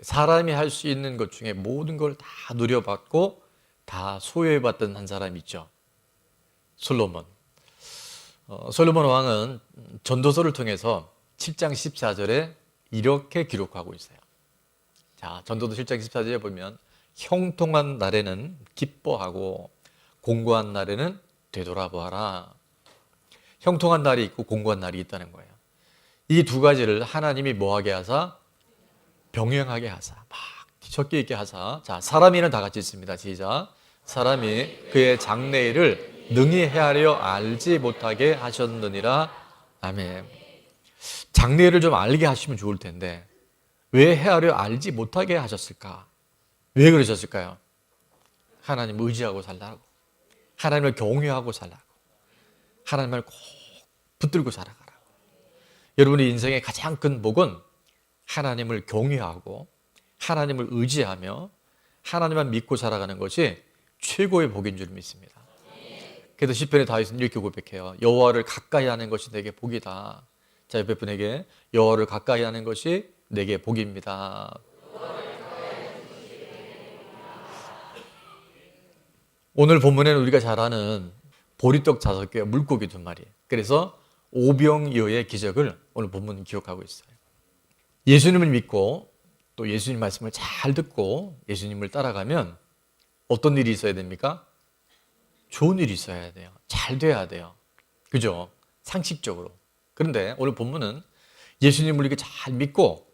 사람이 할 수 있는 것 중에 모든 걸 다 누려봤고 다 소유해봤던 한 사람이 있죠. 솔로몬. 솔로몬 왕은 전도서를 통해서 7장 14절에 이렇게 기록하고 있어요. 자, 전도서 7장 14절에 보면 형통한 날에는 기뻐하고 공고한 날에는 되돌아보아라. 형통한 날이 있고 공고한 날이 있다는 거예요. 이 두 가지를 하나님이 뭐하게 하사? 병행하게 하사. 막 적게 있게 하사. 자, 사람이는 다 같이 있습니다. 시작. 사람이 그의 장래일을 능히 헤아려 알지 못하게 하셨느니라. 아멘. 장래일을 좀 알게 하시면 좋을 텐데 왜 헤아려 알지 못하게 하셨을까? 왜 그러셨을까요? 하나님을 의지하고 살라고, 하나님을 경외하고 살라고, 하나님을 꼭 붙들고 살아가라고. 여러분의 인생의 가장 큰 복은 하나님을 경외하고 하나님을 의지하며 하나님만 믿고 살아가는 것이 최고의 복인 줄 믿습니다. 그래서 시편의 다윗은 이렇게 고백해요. 여호와를 가까이 하는 것이 내게 복이다. 자, 옆에 분에게 여호와를 가까이 하는 것이 내게 복입니다. 오늘 본문에는 우리가 잘 아는 보리떡 5개와 물고기 2마리, 그래서 오병이어의 기적을 오늘 본문은 기록하고 있어요. 예수님을 믿고 또 예수님 말씀을 잘 듣고 예수님을 따라가면 어떤 일이 있어야 됩니까? 좋은 일이 있어야 돼요. 잘 돼야 돼요. 그죠? 상식적으로. 그런데 오늘 본문은 예수님을 이렇게 잘 믿고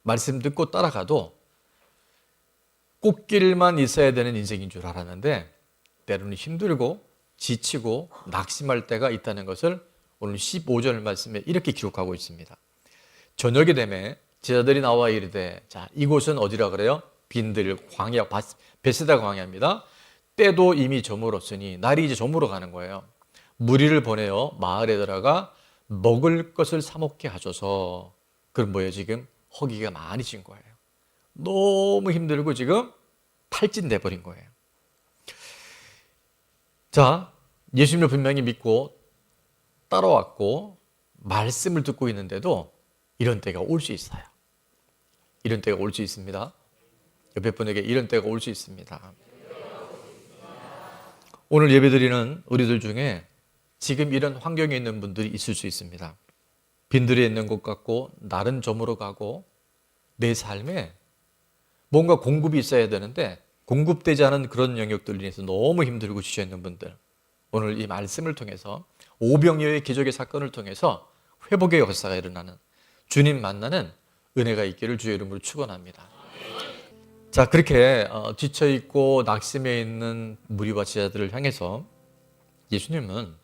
말씀 듣고 따라가도 꽃길만 있어야 되는 인생인 줄 알았는데 때로는 힘들고 지치고 낙심할 때가 있다는 것을 오늘 15절 말씀에 이렇게 기록하고 있습니다. 저녁이 되매 제자들이 나와 이르되, 자, 이곳은 어디라 그래요? 빈들 광야, 베세다 광야입니다. 때도 이미 저물었으니 날이 이제 저물어 가는 거예요. 무리를 보내어 마을에 들어가 먹을 것을 사 먹게 하셔서. 그럼 뭐예요? 지금 허기가 많이 진 거예요. 너무 힘들고 지금 탈진돼 버린 거예요. 자, 예수님을 분명히 믿고 따라왔고 말씀을 듣고 있는데도 이런 때가 올 수 있어요. 이런 때가 올 수 있습니다. 옆에 분에게 이런 때가 올 수 있습니다. 오늘 예배드리는 우리들 중에 지금 이런 환경에 있는 분들이 있을 수 있습니다. 빈들에 있는 것 같고 날은 저물어 가고 내 삶에 뭔가 공급이 있어야 되는데 공급되지 않은 그런 영역들로 인해서 너무 힘들고 지쳐 있는 분들, 오늘 이 말씀을 통해서 오병이어의 기적의 사건을 통해서 회복의 역사가 일어나는, 주님 만나는 은혜가 있기를 주의 이름으로 축원합니다. 자, 그렇게 지쳐있고 낙심해 있는 무리와 제자들을 향해서 예수님,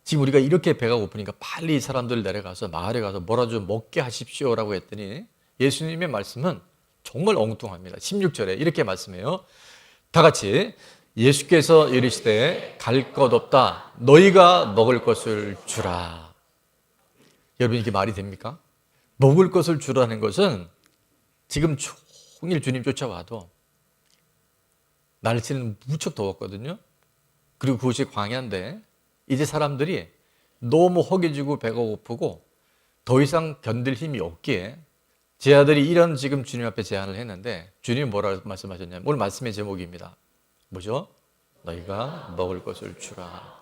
지금 우리가 이렇게 배가 고프니까 빨리 이 사람들 내려가서 마을에 가서 뭐라 좀 먹게 하십시오라고 했더니 예수님의 말씀은 정말 엉뚱합니다. 16절에 이렇게 말씀해요. 다 같이, 예수께서 이르시되 갈 것 없다. 너희가 먹을 것을 주라. 여러분, 이게 말이 됩니까? 먹을 것을 주라는 것은 지금 종일 주님 쫓아와도 날씨는 무척 더웠거든요. 그리고 그것이 광야인데 이제 사람들이 너무 허기지고 배가 고프고 더 이상 견딜 힘이 없기에 제자들이 이런 지금 주님 앞에 제안을 했는데 주님이 뭐라고 말씀하셨냐면, 오늘 말씀의 제목입니다. 뭐죠? 너희가 먹을 것을 주라.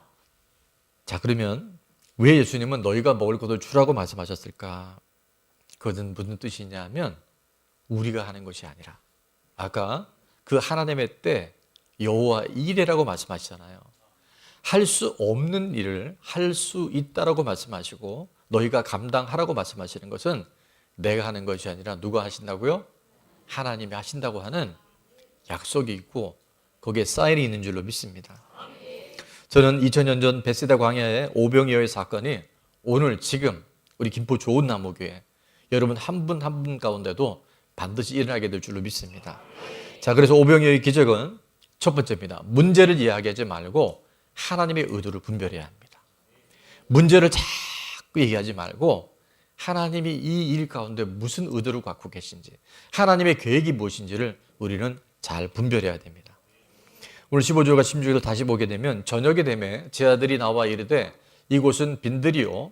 자, 그러면 왜 예수님은 너희가 먹을 것을 주라고 말씀하셨을까? 그것은 무슨 뜻이냐면 우리가 하는 것이 아니라, 아까 그 하나님의 때 여호와 이레라고 말씀하시잖아요. 할 수 없는 일을 할 수 있다라고 말씀하시고 너희가 감당하라고 말씀하시는 것은 내가 하는 것이 아니라 누가 하신다고요? 하나님이 하신다고 하는 약속이 있고 거기에 사인이 있는 줄로 믿습니다. 저는 2000년 전 베세다 광야의 오병이어의 사건이 오늘 지금 우리 김포 좋은 나무교회 여러분 한 분 한 분 가운데도 반드시 일어나게 될 줄로 믿습니다. 자, 그래서 오병이어의 기적은 첫 번째입니다. 문제를 이야기하지 말고 하나님의 의도를 분별해야 합니다. 문제를 자꾸 얘기하지 말고 하나님이 이 일 가운데 무슨 의도를 갖고 계신지, 하나님의 계획이 무엇인지를 우리는 잘 분별해야 됩니다. 오늘 15절과 16절 다시 보게 되면 저녁이 되매 제자들이 나와 이르되 이곳은 빈들이요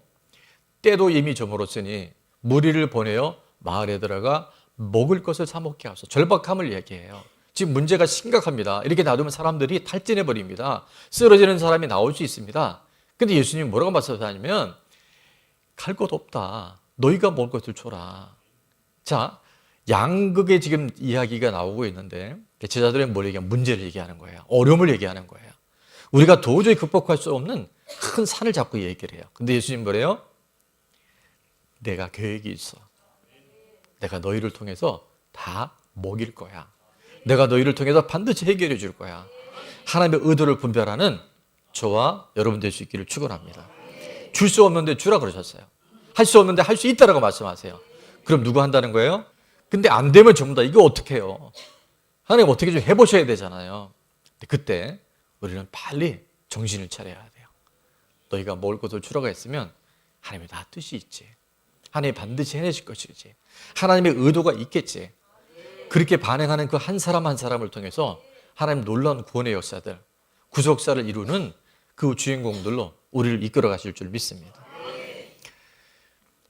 때도 이미 저물었으니 무리를 보내어 마을에 들어가 먹을 것을 사 먹게 하소서. 절박함을 얘기해요. 지금 문제가 심각합니다. 이렇게 놔두면 사람들이 탈진해 버립니다. 쓰러지는 사람이 나올 수 있습니다. 근데 예수님이 뭐라고 말씀하냐면 갈 곳 없다. 너희가 먹을 것을 줘라. 자, 양극의 지금 이야기가 나오고 있는데 제자들은 뭘 얘기하면 문제를 얘기하는 거예요. 어려움을 얘기하는 거예요. 우리가 도저히 극복할 수 없는 큰 산을 잡고 얘기를 해요. 근데 예수님 뭐래요? 내가 계획이 있어. 내가 너희를 통해서 다 먹일 거야. 내가 너희를 통해서 반드시 해결해 줄 거야. 하나님의 의도를 분별하는 저와 여러분 될 수 있기를 축원합니다. 줄 수 없는데 주라 그러셨어요. 할 수 없는데 할 수 있다라고 말씀하세요. 그럼 누가 한다는 거예요? 근데 안 되면 전부 다 이거 어떻게 해요? 하나님 어떻게 좀 해보셔야 되잖아요. 근데 그때 우리는 빨리 정신을 차려야 돼요. 너희가 먹을 것을 주라고 했으면 하나님의 다 뜻이 있지. 하나님이 반드시 해내실 것이지. 하나님의 의도가 있겠지. 그렇게 반응하는 그 한 사람 한 사람을 통해서 하나님 놀라운 구원의 역사들, 구속사를 이루는 그 주인공들로 우리를 이끌어 가실 줄 믿습니다.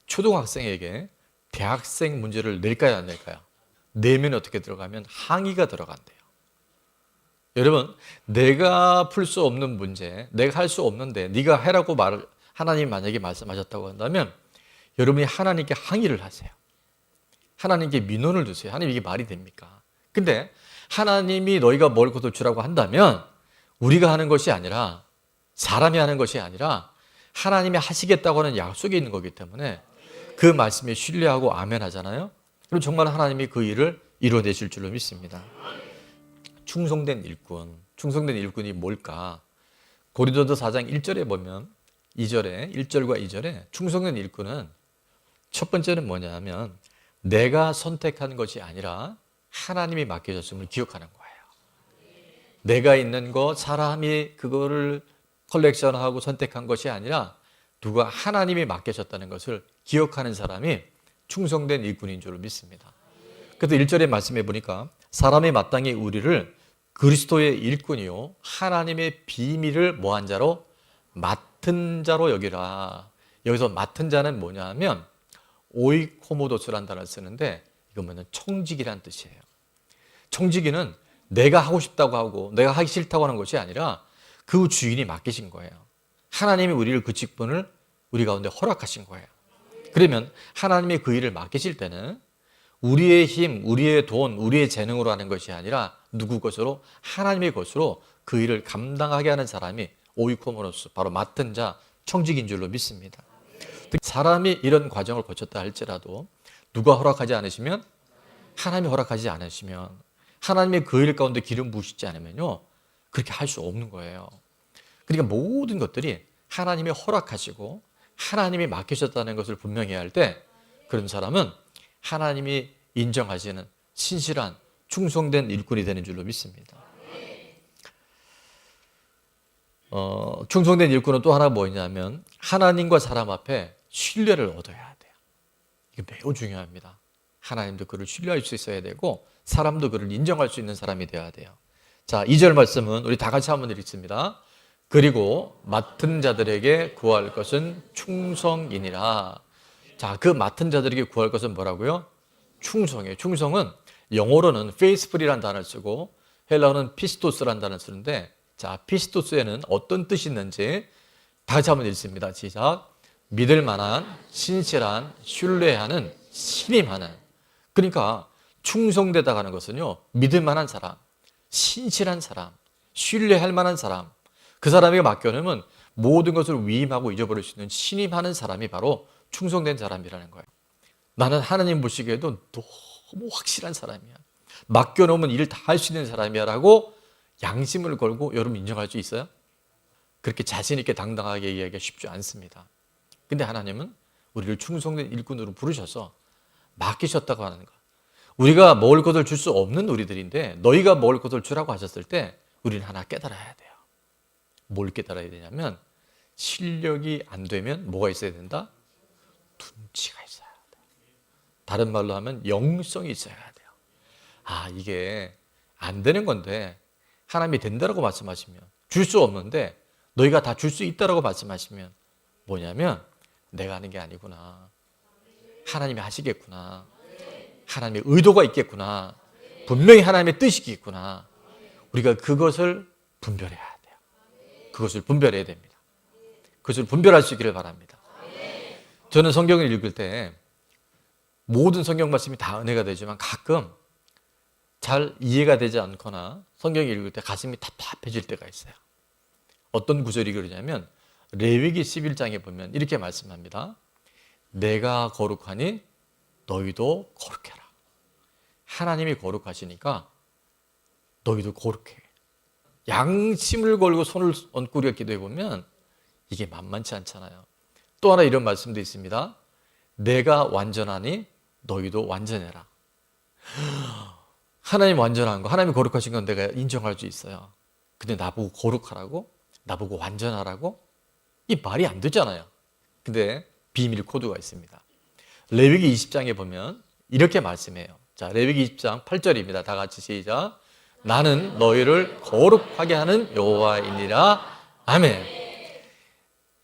초등학생에게 대학생 문제를 낼까요, 안 낼까요? 내면 어떻게 들어가면 항의가 들어간대요. 여러분, 내가 풀 수 없는 문제, 내가 할 수 없는데 네가 해라고 하나님 만약에 말씀하셨다고 한다면 여러분이 하나님께 항의를 하세요. 하나님께 민원을 두세요. 하나님 이게 말이 됩니까? 근데 하나님이 너희가 먹을 것을 주라고 한다면 우리가 하는 것이 아니라 사람이 하는 것이 아니라 하나님이 하시겠다고 하는 약속이 있는 거기 때문에 그 말씀에 신뢰하고 아멘 하잖아요. 그럼 정말 하나님이 그 일을 이루어내실 줄로 믿습니다. 충성된 일꾼. 충성된 일꾼이 뭘까? 고린도서 4장 1절에 보면 2절에 1절과 2절에 충성된 일꾼은 첫 번째는 뭐냐면 내가 선택한 것이 아니라 하나님이 맡겨줬음을 기억하는 거예요. 내가 있는 것, 사람이 그거를 컬렉션하고 선택한 것이 아니라 누가 하나님이 맡겨줬다는 것을 기억하는 사람이 충성된 일꾼인 줄 믿습니다. 그래서 1절에 말씀해 보니까 사람이 마땅히 우리를 그리스도의 일꾼이요 하나님의 비밀을 뭐한 자로? 맡은 자로 여기라. 여기서 맡은 자는 뭐냐 하면 오이코모도스라는 단어를 쓰는데 이건 뭐냐면 청지기란 뜻이에요. 청지기는 내가 하고 싶다고 하고 내가 하기 싫다고 하는 것이 아니라 그 주인이 맡기신 거예요. 하나님이 우리를 그 직분을 우리 가운데 허락하신 거예요. 그러면 하나님이 그 일을 맡기실 때는 우리의 힘, 우리의 돈, 우리의 재능으로 하는 것이 아니라 누구 것으로? 하나님의 것으로 그 일을 감당하게 하는 사람이 오이코모노스, 바로 맡은 자, 청직인 줄로 믿습니다. 사람이 이런 과정을 거쳤다 할지라도 누가 허락하지 않으시면, 하나님이 허락하지 않으시면, 하나님의 그 일 가운데 기름 부으시지 않으면요 그렇게 할 수 없는 거예요. 그러니까 모든 것들이 하나님이 허락하시고 하나님이 맡기셨다는 것을 분명히 할 때 그런 사람은 하나님이 인정하시는 신실한 충성된 일꾼이 되는 줄로 믿습니다. 충성된 일꾼은 또 하나 뭐냐면 하나님과 사람 앞에 신뢰를 얻어야 돼요. 이게 매우 중요합니다. 하나님도 그를 신뢰할 수 있어야 되고 사람도 그를 인정할 수 있는 사람이 되어야 돼요. 자, 2절 말씀은 우리 다 같이 한번 읽습니다. 그리고 맡은 자들에게 구할 것은 충성이니라. 자, 그 맡은 자들에게 구할 것은 뭐라고요? 충성이에요. 충성은 영어로는 faithful이라는 단어를 쓰고 헬라어는 피스토스라는 단어를 쓰는데, 자, 피스토스에는 어떤 뜻이 있는지 다 같이 한번 읽습니다. 시작. 믿을 만한, 신실한, 신뢰하는, 신임하는. 그러니까 충성되다 하는 것은요, 믿을 만한 사람, 신실한 사람, 신뢰할 만한 사람, 그 사람에게 맡겨놓으면 모든 것을 위임하고 잊어버릴 수 있는 신임하는 사람이 바로 충성된 사람이라는 거예요. 나는 하나님 보시기에도 너무 확실한 사람이야. 맡겨놓으면 일을 다 할 수 있는 사람이야 라고 양심을 걸고 여러분 인정할 수 있어요? 그렇게 자신 있게 당당하게 얘기하기가 쉽지 않습니다. 근데 하나님은 우리를 충성된 일꾼으로 부르셔서 맡기셨다고 하는 거. 우리가 먹을 것을 줄 수 없는 우리들인데 너희가 먹을 것을 주라고 하셨을 때 우리는 하나 깨달아야 돼요. 뭘 깨달아야 되냐면 실력이 안 되면 뭐가 있어야 된다? 둔치가 있어야 돼요. 다른 말로 하면 영성이 있어야 돼요. 아, 이게 안 되는 건데 하나님이 된다라고 말씀하시면, 줄 수 없는데 너희가 다 줄 수 있다라고 말씀하시면 뭐냐면 내가 하는 게 아니구나. 하나님이 하시겠구나. 하나님의 의도가 있겠구나. 분명히 하나님의 뜻이 있겠구나. 우리가 그것을 분별해야 돼요. 그것을 분별해야 됩니다. 그것을 분별할 수 있기를 바랍니다. 저는 성경을 읽을 때 모든 성경 말씀이 다 은혜가 되지만 가끔 잘 이해가 되지 않거나 성경을 읽을 때 가슴이 답답해질 때가 있어요. 어떤 구절이 그러냐면 레위기 11장에 보면 이렇게 말씀합니다. 내가 거룩하니 너희도 거룩해라. 하나님이 거룩하시니까 너희도 거룩해. 양심을 걸고 손을 얹고 우리가 기도해 보면 이게 만만치 않잖아요. 또 하나 이런 말씀도 있습니다. 내가 완전하니 너희도 완전해라. 하나님 완전한 거, 하나님이 거룩하신 건 내가 인정할 수 있어요. 근데 나보고 거룩하라고? 나보고 완전하라고? 이 말이 안 되잖아요. 근데 비밀 코드가 있습니다. 레위기 20장에 보면 이렇게 말씀해요. 자, 레위기 20장 8절입니다. 다 같이 시작. 나는 너희를 거룩하게 하는 여호와이니라. 아멘.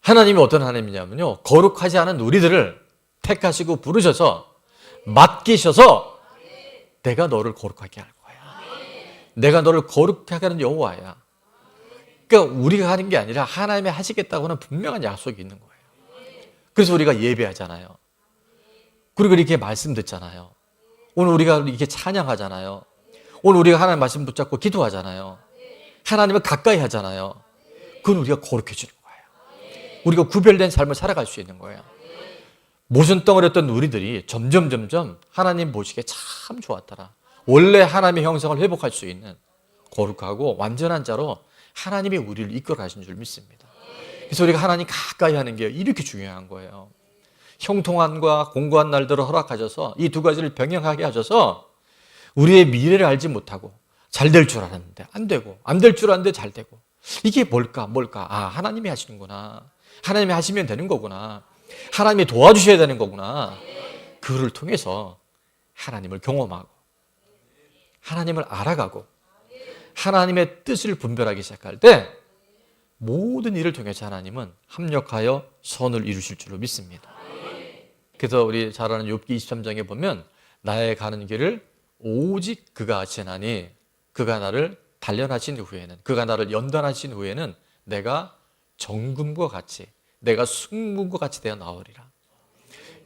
하나님이 어떤 하나님이냐면요, 거룩하지 않은 우리들을 택하시고 부르셔서 맡기셔서 내가 너를 거룩하게 할 거야. 내가 너를 거룩하게 하는 여호와야. 그러니까 우리가 하는 게 아니라 하나님이 하시겠다고는 분명한 약속이 있는 거예요. 그래서 우리가 예배하잖아요. 그리고 이렇게 말씀 듣잖아요. 오늘 우리가 이렇게 찬양하잖아요. 오늘 우리가 하나님 말씀 붙잡고 기도하잖아요. 하나님을 가까이 하잖아요. 그건 우리가 거룩해지는 거예요. 우리가 구별된 삶을 살아갈 수 있는 거예요. 모순 덩어리였던 우리들이 점점 하나님 보시기에 참 좋았더라. 원래 하나님의 형상을 회복할 수 있는 거룩하고 완전한 자로 하나님이 우리를 이끌어 가신 줄 믿습니다. 그래서 우리가 하나님 가까이 하는 게 이렇게 중요한 거예요. 형통함과 공고한 날들을 허락하셔서 이 두 가지를 병행하게 하셔서 우리의 미래를 알지 못하고 잘 될 줄 알았는데 안 되고, 안 될 줄 알았는데 잘 되고, 이게 뭘까? 아, 하나님이 하시는구나. 하나님이 하시면 되는 거구나. 하나님이 도와주셔야 되는 거구나. 그를 통해서 하나님을 경험하고 하나님을 알아가고 하나님의 뜻을 분별하기 시작할 때 모든 일을 통해서 하나님은 합력하여 선을 이루실 줄로 믿습니다. 그래서 우리 잘 아는 욥기 23장에 보면 나의 가는 길을 오직 그가 아시나니 그가 나를 단련하신 후에는, 그가 나를 연단하신 후에는 내가 정금과 같이, 내가 승문과 같이 되어 나오리라.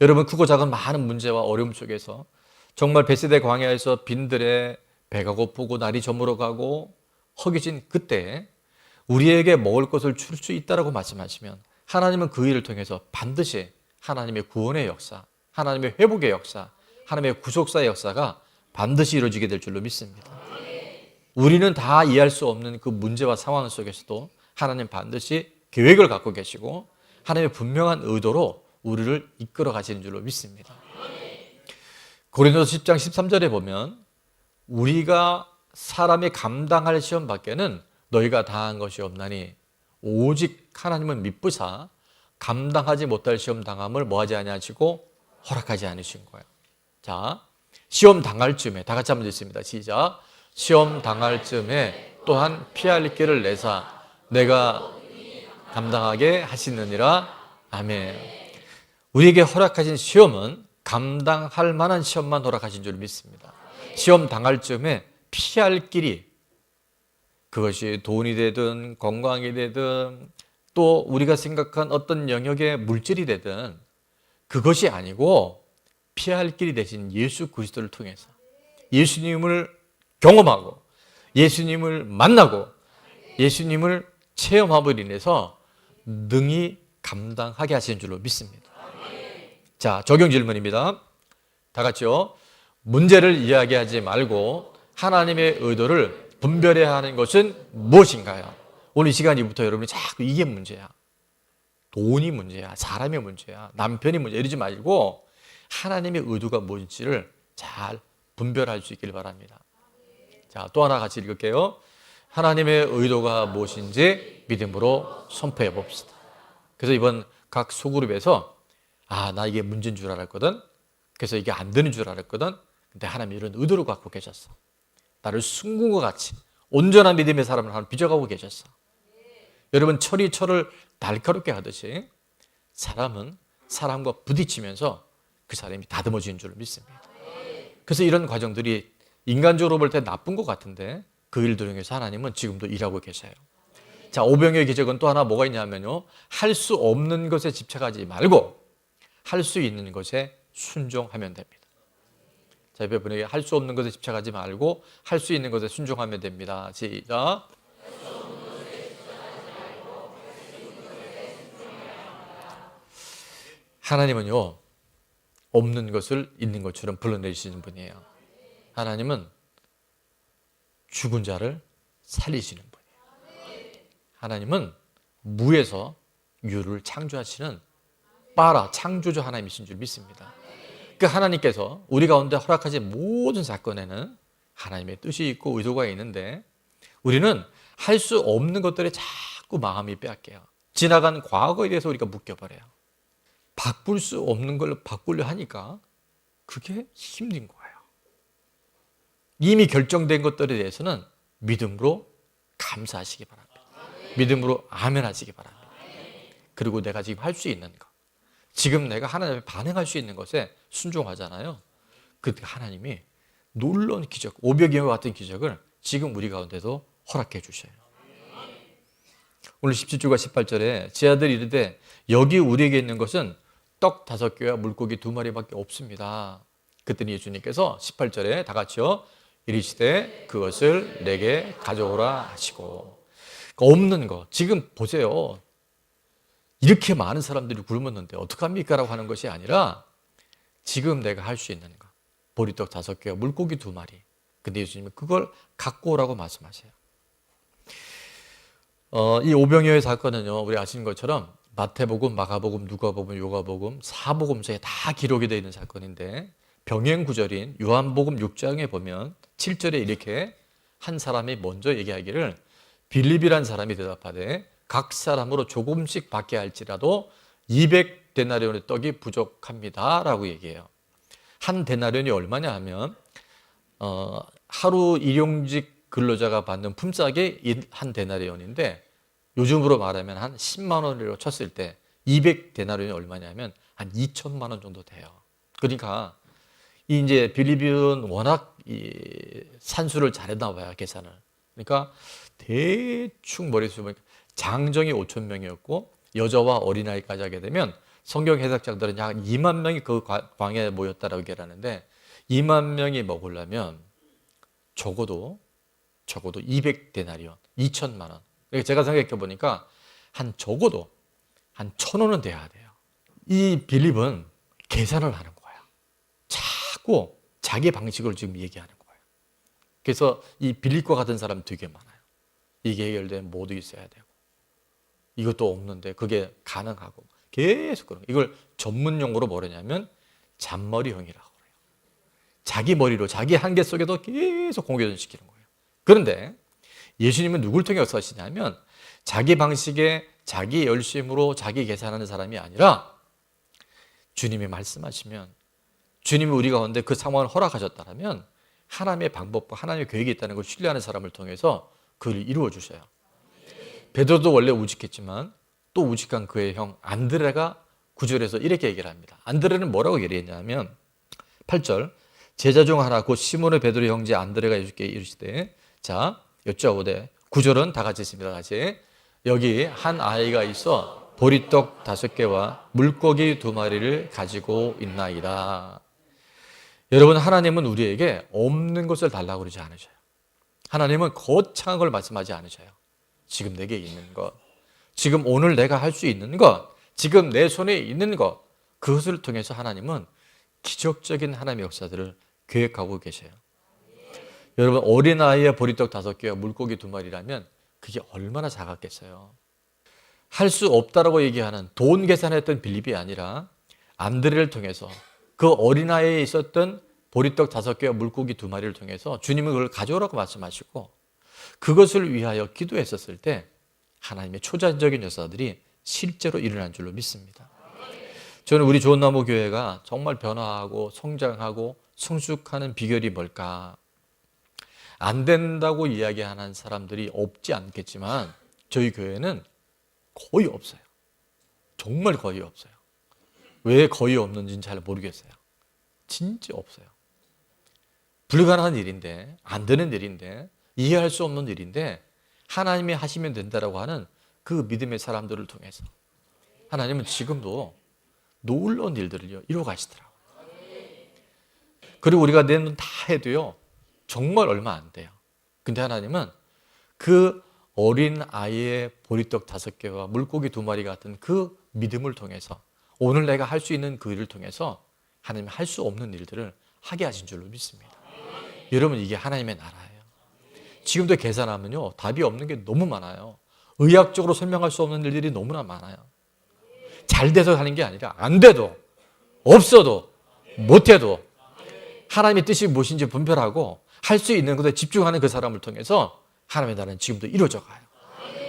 여러분, 크고 작은 많은 문제와 어려움 속에서 정말 베세대 광야에서 빈들에 배가 고프고 날이 저물어가고 허기진 그때 우리에게 먹을 것을 줄 수 있다라고 말씀하시면 하나님은 그 일을 통해서 반드시 하나님의 구원의 역사, 하나님의 회복의 역사, 하나님의 구속사의 역사가 반드시 이루어지게 될 줄로 믿습니다. 우리는 다 이해할 수 없는 그 문제와 상황 속에서도 하나님 반드시 계획을 갖고 계시고 하나님의 분명한 의도로 우리를 이끌어 가시는 줄로 믿습니다. 고린도서 10장 13절에 보면 우리가 사람이 감당할 시험 밖에는 너희가 당한 것이 없나니 오직 하나님은 미쁘사 감당하지 못할 시험 당함을 뭐하지 아니하시고 허락하지 않으신 거예요. 자, 시험 당할 쯤에 다 같이 한번 읽습니다. 시작. 시험 당할 쯤에 또한 피할 길을 내사 내가 감당하게 하시느니라. 아멘. 우리에게 허락하신 시험은 감당할 만한 시험만 허락하신 줄 믿습니다. 시험 당할 쯤에 피할 길이, 그것이 돈이 되든 건강이 되든 또 우리가 생각한 어떤 영역의 물질이 되든 그것이 아니고 피할 길이 되신 예수 그리스도를 통해서 예수님을 경험하고 예수님을 만나고 예수님을 체험함으로 인해서 능히 감당하게 하시는 줄로 믿습니다. 자, 적용 질문입니다. 다 같이요. 문제를 이야기하지 말고 하나님의 의도를 분별해야 하는 것은 무엇인가요? 오늘 이 시간부터 여러분이 자꾸 이게 문제야, 돈이 문제야, 사람이 문제야, 남편이 문제야 이러지 말고 하나님의 의도가 뭔지를 잘 분별할 수 있길 바랍니다. 자, 또 하나 같이 읽을게요. 하나님의 의도가 무엇인지 믿음으로 선포해 봅시다. 그래서 이번 각 소그룹에서 나 이게 문제인 줄 알았거든. 그래서 이게 안 되는 줄 알았거든. 근데 하나님이 이런 의도를 갖고 계셨어. 나를 승군과 같이 온전한 믿음의 사람을 하나 빚어가고 계셨어. 여러분, 철이 철을 날카롭게 하듯이 사람은 사람과 부딪히면서 그 사람이 다듬어지는 줄 믿습니다. 그래서 이런 과정들이 인간적으로 볼 때 나쁜 것 같은데 그 일들을 통해서 하나님은 지금도 일하고 계셔요. 자, 오병이어의 기적은 또 하나 뭐가 있냐면요, 할 수 없는 것에 집착하지 말고 할 수 있는 것에 순종하면 됩니다. 자, 옆에 분에게 할 수 없는 것에 집착하지 말고 할 수 있는 것에 순종하면 됩니다. 시작. 하나님은요, 없는 것을 있는 것처럼 불러내시는 분이에요. 하나님은 죽은 자를 살리시는 분이에요. 하나님은 무에서 유를 창조하시는 빠라 창조주 하나님이신 줄 믿습니다. 그 하나님께서 우리 가운데 허락하신 모든 사건에는 하나님의 뜻이 있고 의도가 있는데 우리는 할 수 없는 것들에 자꾸 마음이 빼앗겨요. 지나간 과거에 대해서 우리가 묶여버려요. 바꿀 수 없는 걸 바꾸려 하니까 그게 힘든 거예요. 이미 결정된 것들에 대해서는 믿음으로 감사하시기 바랍니다. 믿음으로 아멘 하시기 바랍니다. 그리고 내가 지금 할 수 있는 것, 지금 내가 하나님에 반응할 수 있는 것에 순종하잖아요. 그 하나님이 놀라운 기적, 오병이어와 같은 기적을 지금 우리 가운데도 허락해 주셔요. 오늘 17절과 18절에 제 아들이 이르되 여기 우리에게 있는 것은 떡 5개와 물고기 2마리밖에 없습니다. 그랬더니 예수님께서 18절에 다 같이요, 이르시되 그것을 내게 가져오라 하시고. 없는 거, 지금 보세요. 이렇게 많은 사람들이 굶었는데 어떡합니까? 라고 하는 것이 아니라 지금 내가 할 수 있는 거, 보리떡 5개와 물고기 2마리. 근데 예수님은 그걸 갖고 오라고 말씀하세요. 이 오병이어의 사건은요, 우리 아시는 것처럼 마태복음, 마가복음, 누가복음, 요가복음, 사복음서에 다 기록이 되어 있는 사건인데 병행 구절인 요한복음 6장에 보면 7절에 이렇게 한 사람이 먼저 얘기하기를 빌립이란 사람이 대답하되 각 사람으로 조금씩 받게 할지라도 200데나리온의 떡이 부족합니다 라고 얘기해요. 한 데나리온이 얼마냐 하면 하루 일용직 근로자가 받는 품삯이 한 데나리온인데 요즘으로 말하면 한 10만 원으로 쳤을 때 200데나리온이 얼마냐면 한 2천만 원 정도 돼요. 그러니까 이제 빌립은 워낙 산수를 잘했나 봐요, 계산을. 그러니까 대충 머릿속에 보니까 장정이 5천 명이었고 여자와 어린아이까지 하게 되면 성경 해석자들은 약 2만 명이 그 광야에 모였다라고 얘기하는데 2만 명이 먹으려면 적어도 200데나리온, 2천만 원. 그러니까 제가 생각해 보니까 적어도 한 1,000원은 돼야 돼요. 이 빌립은 계산을 하는 거예요. 자꾸 자기 방식을 지금 얘기하는 거예요. 그래서 이 빌립과 같은 사람 되게 많아요. 이게 해결되면 모두 있어야 되고 이것도 없는데 그게 가능하고 계속 그런 거예요. 이걸 전문 용어로 뭐냐면 잔머리형이라고 그래요. 자기 머리로 자기 한계 속에도 계속 공격시키는 거예요. 그런데 예수님은 누굴 통해 역사하시냐면 자기 방식에 자기 열심으로 자기 계산하는 사람이 아니라 주님이 말씀하시면 주님이 우리 가운데 그 상황을 허락하셨다면 하나님의 방법과 하나님의 계획이 있다는 걸 신뢰하는 사람을 통해서 그를 이루어 주셔요. 베드로도 원래 우직했지만 또 우직한 그의 형 안드레가 9절에서 이렇게 얘기를 합니다. 안드레는 뭐라고 얘기했냐면 8절 제자 중 하나 곧 시몬의 베드로의 형제 안드레가 예수께 이르시되 자 여쭤보되 9절은 다 같이 있습니다. 같이 여기 한 아이가 있어 보리떡 5개와 물고기 2마리를 가지고 있나이다. 여러분, 하나님은 우리에게 없는 것을 달라고 그러지 않으셔요. 하나님은 거창한 걸 말씀하지 않으셔요. 지금 내게 있는 것, 지금 오늘 내가 할 수 있는 것, 지금 내 손에 있는 것, 그것을 통해서 하나님은 기적적인 하나님의 역사들을 계획하고 계셔요. 여러분, 어린아이의 보리떡 5개와 물고기 2마리라면 그게 얼마나 작았겠어요. 할 수 없다라고 얘기하는 돈 계산했던 빌립이 아니라 안드레를 통해서 그 어린아이에 있었던 보리떡 5개와 물고기 2마리를 통해서 주님은 그걸 가져오라고 말씀하시고 그것을 위하여 기도했었을 때 하나님의 초자연적인 역사들이 실제로 일어난 줄로 믿습니다. 저는 우리 좋은나무 교회가 정말 변화하고 성장하고 성숙하는 비결이 뭘까? 안 된다고 이야기하는 사람들이 없지 않겠지만 저희 교회는 거의 없어요. 정말 거의 없어요. 왜 거의 없는지는 잘 모르겠어요. 진짜 없어요. 불가능한 일인데, 안 되는 일인데, 이해할 수 없는 일인데 하나님이 하시면 된다라고 하는 그 믿음의 사람들을 통해서 하나님은 지금도 놀라운 일들을 이루어 가시더라고요. 그리고 우리가 내 눈 다 해도요, 정말 얼마 안 돼요. 근데 하나님은 그 어린 아이의 보리떡 5개와 물고기 2마리 같은 그 믿음을 통해서 오늘 내가 할 수 있는 그 일을 통해서 하나님이 할 수 없는 일들을 하게 하신 줄로 믿습니다. 여러분, 이게 하나님의 나라예요. 지금도 계산하면요, 답이 없는 게 너무 많아요. 의학적으로 설명할 수 없는 일들이 너무나 많아요. 잘 돼서 하는 게 아니라 안 돼도, 없어도, 못해도 하나님의 뜻이 무엇인지 분별하고 할 수 있는 것에 집중하는 그 사람을 통해서 하나님의 나라는 지금도 이루어져 가요.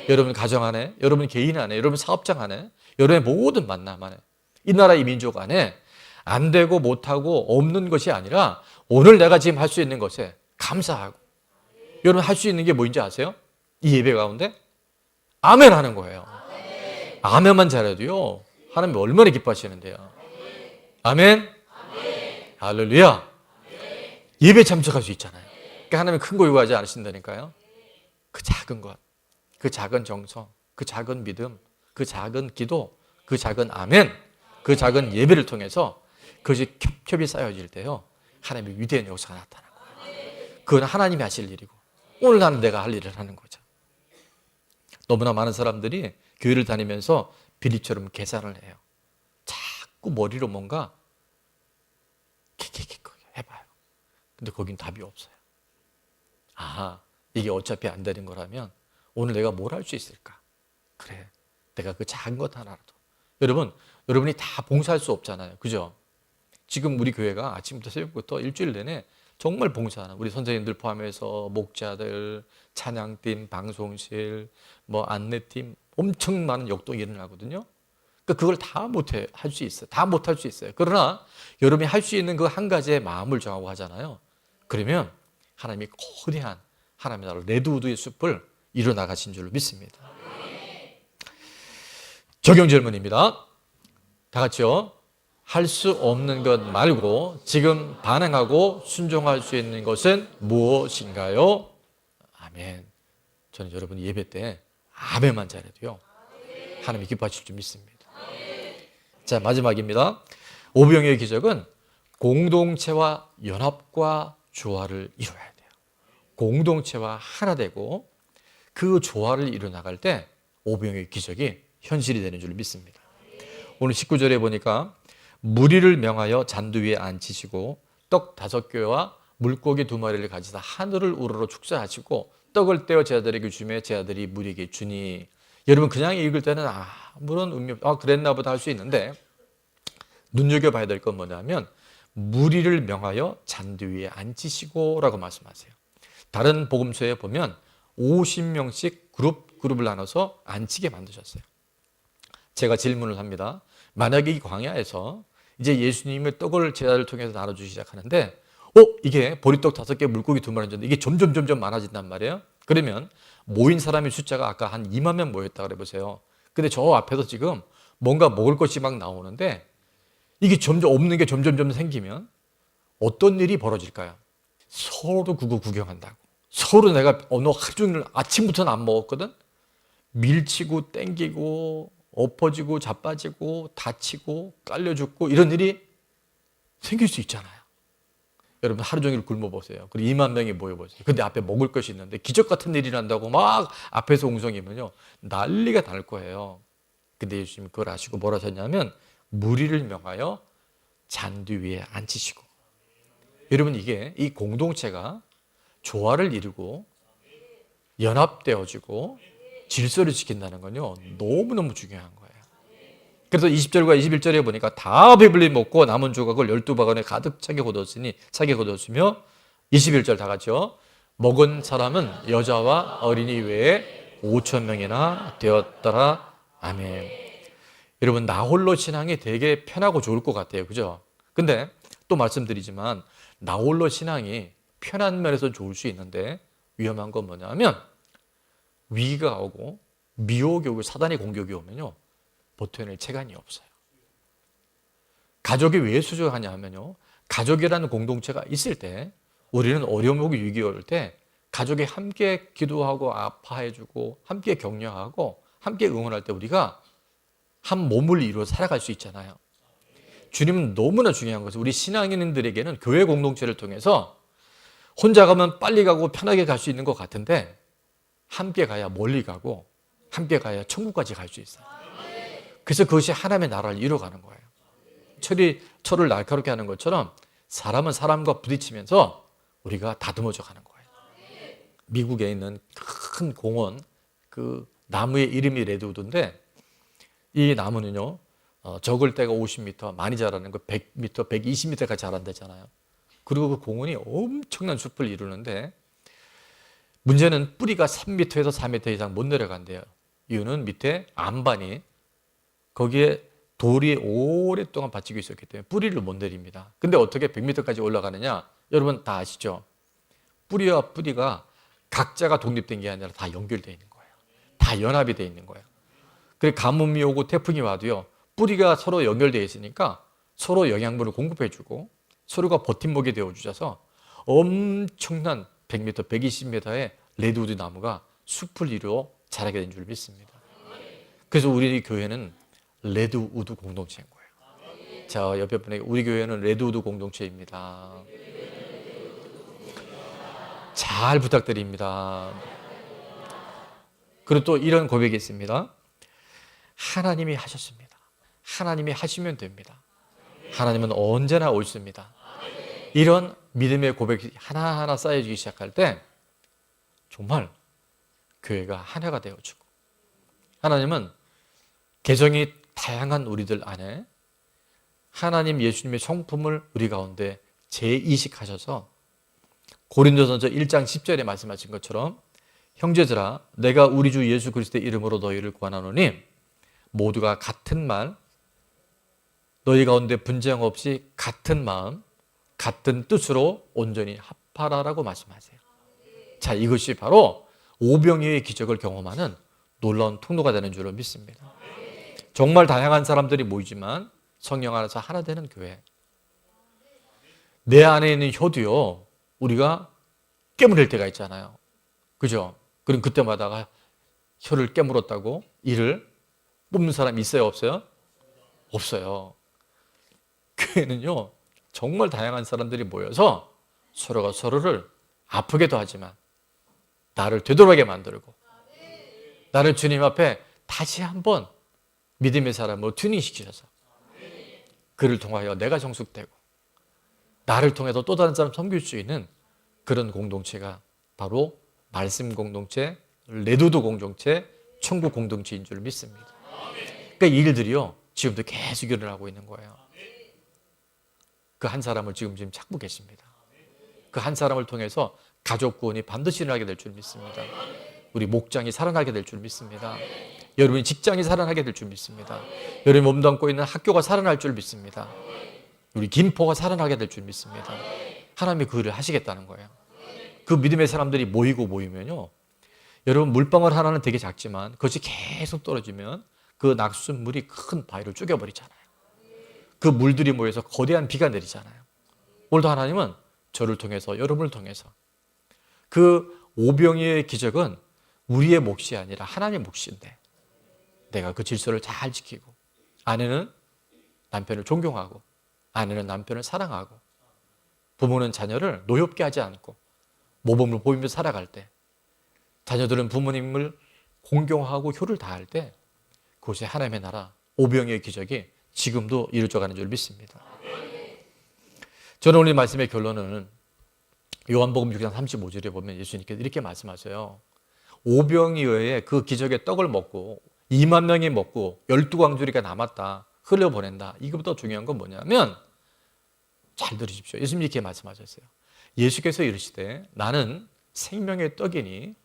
여러분 가정 안에, 여러분 개인 안에, 여러분 사업장 안에, 여러분의 모든 만남 안에, 이 나라 이 민족 안에 안 되고 못하고 없는 것이 아니라 오늘 내가 지금 할 수 있는 것에 감사하고, 여러분 할 수 있는 게 뭐인지 아세요? 이 예배 가운데 아멘 하는 거예요. 아멘만 잘해도요, 하나님 얼마나 기뻐하시는데요. 아멘. 할렐루야. 예배 참석할 수 있잖아요. 그러니까 하나님은 큰 거 요구하지 않으신다니까요. 그 작은 것, 그 작은 정성, 그 작은 믿음, 그 작은 기도, 그 작은 아멘, 그 작은 예배를 통해서 그것이 겹겹이 쌓여질 때요, 하나님의 위대한 역사가 나타나는 거예요. 그건 하나님이 하실 일이고 오늘 나는 내가 할 일을 하는 거죠. 너무나 많은 사람들이 교회를 다니면서 비리처럼 계산을 해요. 자꾸 머리로 뭔가 킥킥킥 해봐요. 근데 거긴 답이 없어요. 아, 이게 어차피 안 되는 거라면 오늘 내가 뭘 할 수 있을까? 그래, 내가 그 작은 것 하나라도. 여러분이 다 봉사할 수 없잖아요. 그죠? 지금 우리 교회가 아침부터 새벽부터 일주일 내내 정말 봉사하는 우리 선생님들 포함해서 목자들, 찬양팀, 방송실, 안내팀 엄청 많은 역동이 일어나거든요. 그러니까 그걸 다 못해 할 수 있어요. 다 못할 수 있어요. 그러나 여러분이 할 수 있는 그 한 가지의 마음을 정하고 하잖아요. 그러면 하나님이 거대한 하나님의 나라 레드우드의 숲을 이뤄 나가신 줄로 믿습니다. 적용 질문입니다. 다 같이요. 할 수 없는 것 말고 지금 반응하고 순종할 수 있는 것은 무엇인가요? 아멘. 저는 여러분 예배 때 아멘만 잘해도요, 하나님이 기뻐하실 줄 믿습니다. 자, 마지막입니다. 오병이어의 기적은 공동체와 연합과 조화를 이루어야 돼요. 공동체와 하나 되고 그 조화를 이루어 나갈 때 오병이어의 기적이 현실이 되는 줄 믿습니다. 오늘 19절에 보니까 무리를 명하여 잔두 위에 앉히시고 떡 5개와 물고기 2마리를 가지사 하늘을 우러러 축사하시고 떡을 떼어 제자들에게 주매 제자들이 무리에게 주니. 여러분 그냥 읽을 때는 아무런 의미 그랬나 보다 할 수 있는데, 눈여겨봐야 될 건 뭐냐면 무리를 명하여 잔두 위에 앉히시고 라고 말씀하세요. 다른 복음서에 보면 50명씩 그룹을 나눠서 앉히게 만드셨어요. 제가 질문을 합니다. 만약에 이 광야에서 이제 예수님의 떡을 제자를 통해서 나눠주기 시작하는데 이게 보리떡 5개 물고기 2마리인데 이게 점점 많아진단 말이에요. 그러면 모인 사람의 숫자가 아까 한 2만 명 모였다 그래 보세요. 근데 저 앞에서 지금 뭔가 먹을 것이 막 나오는데 이게 점점 없는 게 점점 생기면 어떤 일이 벌어질까요? 서로 그거 구경한다고. 서로 내가 오늘 하루 종일 아침부터는 안 먹었거든. 밀치고 땡기고 엎어지고 자빠지고 다치고 깔려 죽고 이런 일이 생길 수 있잖아요. 여러분 하루 종일 굶어보세요. 그리고 2만 명이 모여보세요. 근데 앞에 먹을 것이 있는데 기적 같은 일이 난다고 막 앞에서 웅성이면요, 난리가 날 거예요. 근데 예수님이 그걸 아시고 뭐라 하셨냐면 무리를 명하여 잔두 위에 앉히시고. 여러분 이게 이 공동체가 조화를 이루고 연합되어지고 질서를 지킨다는 건요, 너무너무 중요한 거예요. 그래서 20절과 21절에 보니까 다 배불리 먹고 남은 조각을 12바구니에 가득 차게 거두었으며 21절 다 같이요. 먹은 사람은 여자와 어린이 외에 5,000명이나 되었더라. 아멘. 여러분 나홀로 신앙이 되게 편하고 좋을 것 같아요. 그죠? 근데 또 말씀드리지만 나홀로 신앙이 편한 면에서 좋을 수 있는데 위험한 건 뭐냐면 위기가 오고 미혹이 오고 사단의 공격이 오면요, 버텨낼 체간이 없어요. 가족이 왜 수저하냐 하면요, 가족이라는 공동체가 있을 때 우리는 어려움하고 위기 올 때 가족이 함께 기도하고 아파해주고 함께 격려하고 함께 응원할 때 우리가 한 몸을 이루어 살아갈 수 있잖아요. 주님은 너무나 중요한 것은 우리 신앙인들에게는 교회 공동체를 통해서 혼자 가면 빨리 가고 편하게 갈 수 있는 것 같은데 함께 가야 멀리 가고 함께 가야 천국까지 갈 수 있어요. 그래서 그것이 하나님의 나라를 이루어가는 거예요. 철을 날카롭게 하는 것처럼 사람은 사람과 부딪히면서 우리가 다듬어져 가는 거예요. 미국에 있는 큰 공원, 그 나무의 이름이 레드우드인데 이 나무는요, 적을 때가 50m, 많이 자라는 거 100m, 120m까지 자란다잖아요. 그리고 그 공원이 엄청난 숲을 이루는데 문제는 뿌리가 3m에서 4m 이상 못 내려간대요. 이유는 밑에 안반이 거기에 돌이 오랫동안 받치고 있었기 때문에 뿌리를 못 내립니다. 근데 어떻게 100m까지 올라가느냐? 여러분 다 아시죠? 뿌리와 뿌리가 각자가 독립된 게 아니라 다 연결되어 있는 거예요. 다 연합이 되어 있는 거예요. 그래 가뭄이 오고 태풍이 와도요, 뿌리가 서로 연결되어 있으니까 서로 영양분을 공급해주고 서로가 버팀목이 되어주셔서 엄청난 100m, 120m의 레드우드 나무가 숲을 이루어 자라게 된 줄 믿습니다. 그래서 우리 교회는 레드우드 공동체인 거예요. 자, 옆에 분에게 우리 교회는 레드우드 공동체입니다. 잘 부탁드립니다. 그리고 또 이런 고백이 있습니다. 하나님이 하셨습니다. 하나님이 하시면 됩니다. 하나님은 언제나 옳습니다. 이런 믿음의 고백이 하나하나 쌓여지기 시작할 때 정말 교회가 하나가 되어지고 하나님은 개성이 다양한 우리들 안에 하나님 예수님의 성품을 우리 가운데 재이식하셔서 고린도전서 1장 10절에 말씀하신 것처럼 형제들아 내가 우리 주 예수 그리스도의 이름으로 너희를 권하노니 모두가 같은 말 너희 가운데 분쟁 없이 같은 마음 같은 뜻으로 온전히 합하라라고 말씀하세요. 자, 이것이 바로 오병이어의 기적을 경험하는 놀라운 통로가 되는 줄로 믿습니다. 정말 다양한 사람들이 모이지만 성령 안에서 하나 되는 교회. 내 안에 있는 혀도요, 우리가 깨물릴 때가 있잖아요. 그죠? 그럼 그때마다 혀를 깨물었다고 이를 뽑는 사람이 있어요, 없어요? 없어요. 교회는요, 정말 다양한 사람들이 모여서 서로가 서로를 아프게도 하지만 나를 되돌아가게 만들고 나를 주님 앞에 다시 한번 믿음의 사람으로 튜닝시키셔서 그를 통하여 내가 정숙되고 나를 통해서 또 다른 사람 섬길 수 있는 그런 공동체가 바로 말씀 공동체, 레드우드 공동체, 천국 공동체인 줄 믿습니다. 그러니까 이 일들이요 지금도 계속 일어나고 있는 거예요. 그 한 사람을 지금 찾고 계십니다. 그 한 사람을 통해서 가족 구원이 반드시 일어나게 될 줄 믿습니다. 우리 목장이 살아나게 될 줄 믿습니다. 여러분이 직장이 살아나게 될 줄 믿습니다. 여러분이 몸담고 있는 학교가 살아날 줄 믿습니다. 우리 김포가 살아나게 될 줄 믿습니다. 하나님이 그 일을 하시겠다는 거예요. 그 믿음의 사람들이 모이면요, 여러분 물방울 하나는 되게 작지만 그것이 계속 떨어지면 그 낙숫물이 큰 바위를 쪼개버리잖아요. 그 물들이 모여서 거대한 비가 내리잖아요. 오늘도 하나님은 저를 통해서 여러분을 통해서 그 오병이어의 기적은 우리의 몫이 아니라 하나님의 몫인데 내가 그 질서를 잘 지키고 아내는 남편을 존경하고 아내는 남편을 사랑하고 부모는 자녀를 노엽게 하지 않고 모범을 보이며 살아갈 때 자녀들은 부모님을 공경하고 효를 다할 때 그것이 하나님의 나라 오병이어의 기적이 지금도 이루어져가는 줄 믿습니다. 저는 오늘 말씀의 결론은 요한복음 6장 35절에 보면 예수님께서 이렇게 말씀하세요. 오병이어의 그 기적의 떡을 먹고 2만 명이 먹고 12광주리가 남았다. 흘려보낸다. 이것보다 중요한 건 뭐냐면 잘 들으십시오. 예수님이 이렇게 말씀하셨어요. 예수께서 이르시되 나는 생명의 떡이니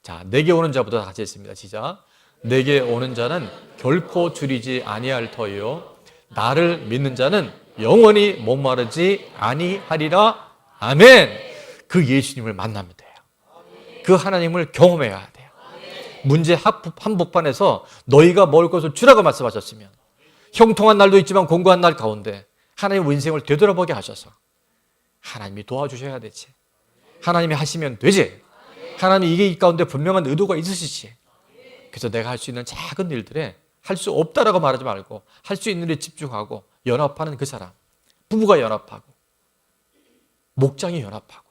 자 내게 오는 자보다 같이 했습니다. 시작. 내게 오는 자는 결코 줄이지 아니할 터이요 나를 믿는 자는 영원히 목마르지 아니하리라. 아멘. 그 예수님을 만나면 돼요. 그 하나님을 경험해야 돼요. 문제 한복판에서 너희가 먹을 것을 주라고 말씀하셨으면 형통한 날도 있지만 공고한 날 가운데 하나님 인생을 되돌아보게 하셔서 하나님이 도와주셔야 되지. 하나님이 하시면 되지. 하나님이 이게 이 가운데 분명한 의도가 있으시지. 그래서 내가 할 수 있는 작은 일들에 할 수 없다라고 말하지 말고 할 수 있는 일에 집중하고 연합하는 그 사람. 부부가 연합하고 목장이 연합하고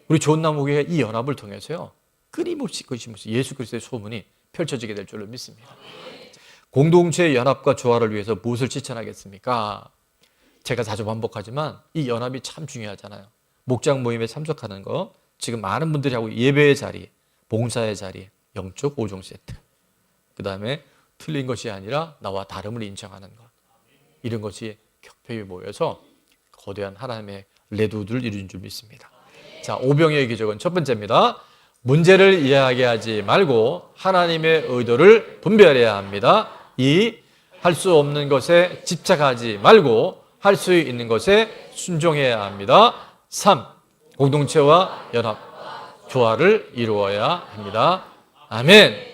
우리 좋은 나무교회 이 연합을 통해서요. 끊임없이 예수 그리스도의 소문이 펼쳐지게 될 줄로 믿습니다. 공동체의 연합과 조화를 위해서 무엇을 실천하겠습니까? 제가 자주 반복하지만 이 연합이 참 중요하잖아요. 목장 모임에 참석하는 거, 지금 많은 분들이 하고 예배의 자리, 봉사의 자리, 영적 5종 세트. 그 다음에 틀린 것이 아니라 나와 다름을 인정하는 것. 이런 것이 격표에 모여서 거대한 하나님의 레도들을 이루는 줄 믿습니다. 자, 오병이의 기적은 첫 번째입니다. 문제를 이야기하지 말고 하나님의 의도를 분별해야 합니다. 2. 할 수 없는 것에 집착하지 말고 할 수 있는 것에 순종해야 합니다. 3. 공동체와 연합, 조화를 이루어야 합니다. 아멘.